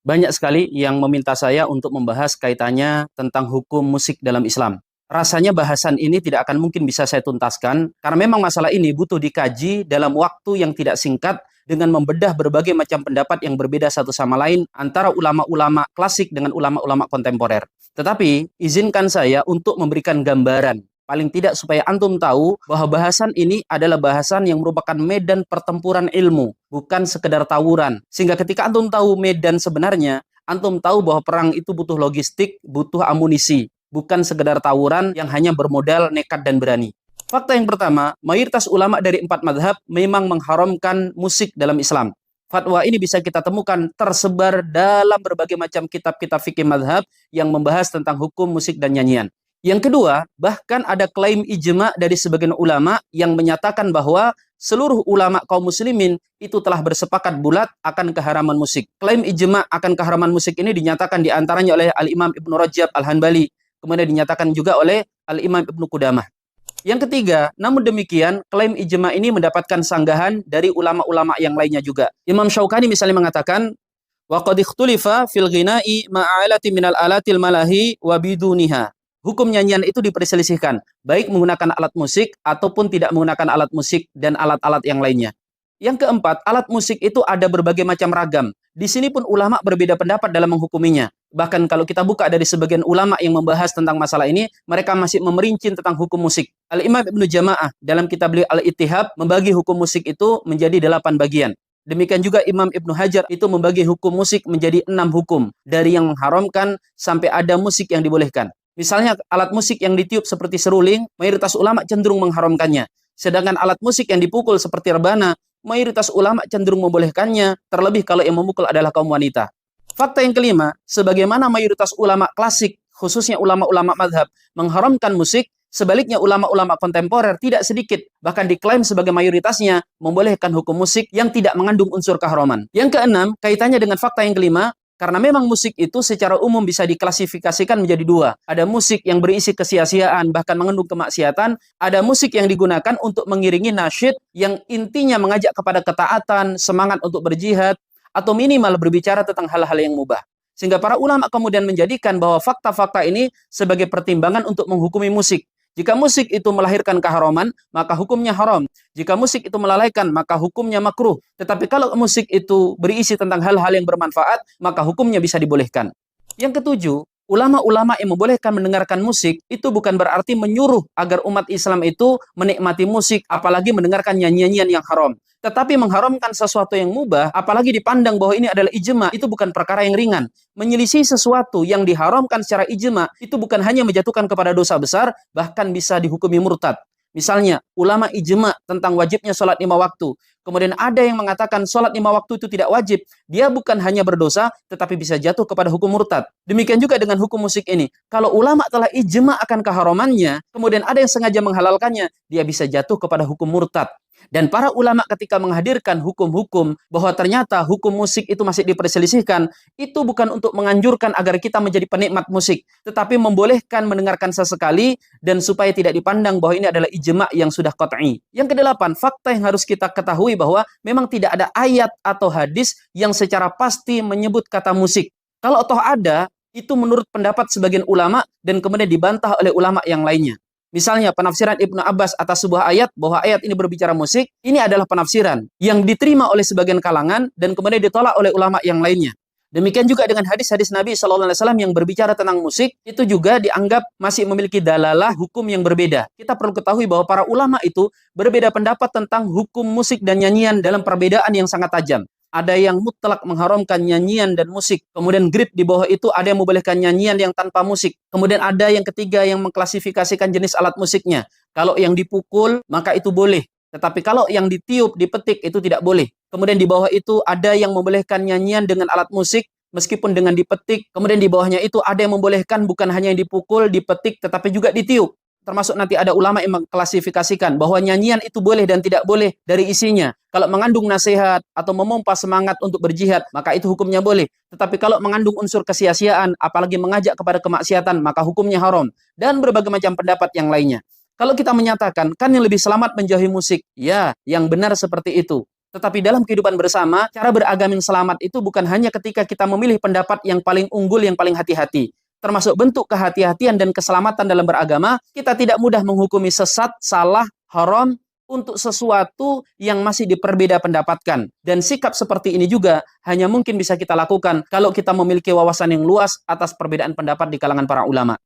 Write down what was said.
Banyak sekali yang meminta saya untuk membahas kaitannya tentang hukum musik dalam Islam. Rasanya bahasan ini tidak akan mungkin bisa saya tuntaskan, karena memang masalah ini butuh dikaji dalam waktu yang tidak singkat dengan membedah berbagai macam pendapat yang berbeda satu sama lain antara ulama-ulama klasik dengan ulama-ulama kontemporer. Tetapi, izinkan saya untuk memberikan gambaran, paling tidak supaya antum tahu bahwa bahasan ini adalah bahasan yang merupakan medan pertempuran ilmu, bukan sekedar tawuran. Sehingga ketika antum tahu medan sebenarnya, antum tahu bahwa perang itu butuh logistik, butuh amunisi, bukan sekedar tawuran yang hanya bermodal nekat dan berani. Fakta yang pertama, mayoritas ulama dari 4 madhab memang mengharamkan musik dalam Islam. Fatwa ini bisa kita temukan tersebar dalam berbagai macam kitab-kitab fikih madhab yang membahas tentang hukum musik dan nyanyian. Yang kedua, bahkan ada klaim ijma dari sebagian ulama yang menyatakan bahwa seluruh ulama kaum muslimin itu telah bersepakat bulat akan keharaman musik. Klaim ijma akan keharaman musik ini dinyatakan diantaranya oleh Al-Imam Ibnu Rajab Al-Hanbali, kemudian dinyatakan juga oleh Al-Imam Ibnu Qudamah. Yang ketiga, namun demikian, klaim ijma ini mendapatkan sanggahan dari ulama-ulama yang lainnya juga. Imam Syaukani misalnya mengatakan, wa qad ikhtulifa fil ghina'i ma'alati minal alatil malahi wa biduniha. Hukum nyanyian itu diperselisihkan, baik menggunakan alat musik ataupun tidak menggunakan alat musik dan alat-alat yang lainnya. Yang keempat, alat musik itu ada berbagai macam ragam. Di sini pun ulama berbeda pendapat dalam menghukuminya. Bahkan kalau kita buka dari sebagian ulama yang membahas tentang masalah ini, mereka masih memerinci tentang hukum musik. Al-Imam Ibnu Jama'ah dalam kitab beliau Al-Ittihab membagi hukum musik itu menjadi 8 bagian. Demikian juga Imam Ibnu Hajar itu membagi hukum musik menjadi 6 hukum. Dari yang mengharamkan sampai ada musik yang dibolehkan. Misalnya alat musik yang ditiup seperti seruling, mayoritas ulama cenderung mengharamkannya. Sedangkan alat musik yang dipukul seperti rebana, mayoritas ulama cenderung membolehkannya, terlebih kalau yang memukul adalah kaum wanita. Fakta yang kelima, sebagaimana mayoritas ulama klasik, khususnya ulama-ulama madhab, mengharamkan musik, sebaliknya ulama-ulama kontemporer tidak sedikit, bahkan diklaim sebagai mayoritasnya, membolehkan hukum musik yang tidak mengandung unsur keharaman. Yang keenam, kaitannya dengan fakta yang kelima, karena memang musik itu secara umum bisa diklasifikasikan menjadi 2. Ada musik yang berisi kesia-siaan, bahkan mengandung kemaksiatan. Ada musik yang digunakan untuk mengiringi nasyid yang intinya mengajak kepada ketaatan, semangat untuk berjihad, atau minimal berbicara tentang hal-hal yang mubah. Sehingga para ulama kemudian menjadikan bahwa fakta-fakta ini sebagai pertimbangan untuk menghukumi musik. Jika musik itu melahirkan keharaman, maka hukumnya haram. Jika musik itu melalaikan, maka hukumnya makruh. Tetapi kalau musik itu berisi tentang hal-hal yang bermanfaat, maka hukumnya bisa dibolehkan. Yang ketujuh, ulama-ulama yang membolehkan mendengarkan musik, itu bukan berarti menyuruh agar umat Islam itu menikmati musik, apalagi mendengarkan nyanyian-nyanyian yang haram. Tetapi mengharamkan sesuatu yang mubah, apalagi dipandang bahwa ini adalah ijma, itu bukan perkara yang ringan. Menyelisih sesuatu yang diharamkan secara ijma, itu bukan hanya menjatuhkan kepada dosa besar, bahkan bisa dihukumi murtad. Misalnya, ulama ijma tentang wajibnya sholat 5 waktu. Kemudian ada yang mengatakan sholat 5 waktu itu tidak wajib. Dia bukan hanya berdosa, tetapi bisa jatuh kepada hukum murtad. Demikian juga dengan hukum musik ini. Kalau ulama telah ijma akan keharamannya, kemudian ada yang sengaja menghalalkannya, dia bisa jatuh kepada hukum murtad. Dan para ulama ketika menghadirkan hukum-hukum bahwa ternyata hukum musik itu masih diperselisihkan, itu bukan untuk menganjurkan agar kita menjadi penikmat musik, tetapi membolehkan mendengarkan sesekali dan supaya tidak dipandang bahwa ini adalah ijma yang sudah qat'i. Yang kedelapan, fakta yang harus kita ketahui bahwa memang tidak ada ayat atau hadis yang secara pasti menyebut kata musik. Kalau toh ada, itu menurut pendapat sebagian ulama dan kemudian dibantah oleh ulama yang lainnya. Misalnya penafsiran Ibnu Abbas atas sebuah ayat bahwa ayat ini berbicara musik, ini adalah penafsiran yang diterima oleh sebagian kalangan dan kemudian ditolak oleh ulama yang lainnya. Demikian juga dengan hadis-hadis Nabi SAW yang berbicara tentang musik, itu juga dianggap masih memiliki dalalah hukum yang berbeda. Kita perlu ketahui bahwa para ulama itu berbeda pendapat tentang hukum musik dan nyanyian dalam perbedaan yang sangat tajam. Ada yang mutlak mengharamkan nyanyian dan musik. Kemudian grade di bawah itu ada yang membolehkan nyanyian yang tanpa musik. Kemudian ada yang ketiga yang mengklasifikasikan jenis alat musiknya. Kalau yang dipukul, maka itu boleh. Tetapi kalau yang ditiup, dipetik, itu tidak boleh. Kemudian di bawah itu ada yang membolehkan nyanyian dengan alat musik, meskipun dengan dipetik. Kemudian di bawahnya itu ada yang membolehkan bukan hanya yang dipukul, dipetik, tetapi juga ditiup. Termasuk nanti ada ulama yang mengklasifikasikan bahwa nyanyian itu boleh dan tidak boleh dari isinya. Kalau mengandung nasihat atau memompa semangat untuk berjihad, maka itu hukumnya boleh. Tetapi kalau mengandung unsur kesia-siaan, apalagi mengajak kepada kemaksiatan, maka hukumnya haram. Dan berbagai macam pendapat yang lainnya. Kalau kita menyatakan, kan yang lebih selamat menjauhi musik. Ya, yang benar seperti itu. Tetapi dalam kehidupan bersama, cara beragama yang selamat itu bukan hanya ketika kita memilih pendapat yang paling unggul, yang paling hati-hati. Termasuk bentuk kehati-hatian dan keselamatan dalam beragama, kita tidak mudah menghukumi sesat, salah, haram, untuk sesuatu yang masih diperbeda pendapatkan. Dan sikap seperti ini juga hanya mungkin bisa kita lakukan kalau kita memiliki wawasan yang luas atas perbedaan pendapat di kalangan para ulama.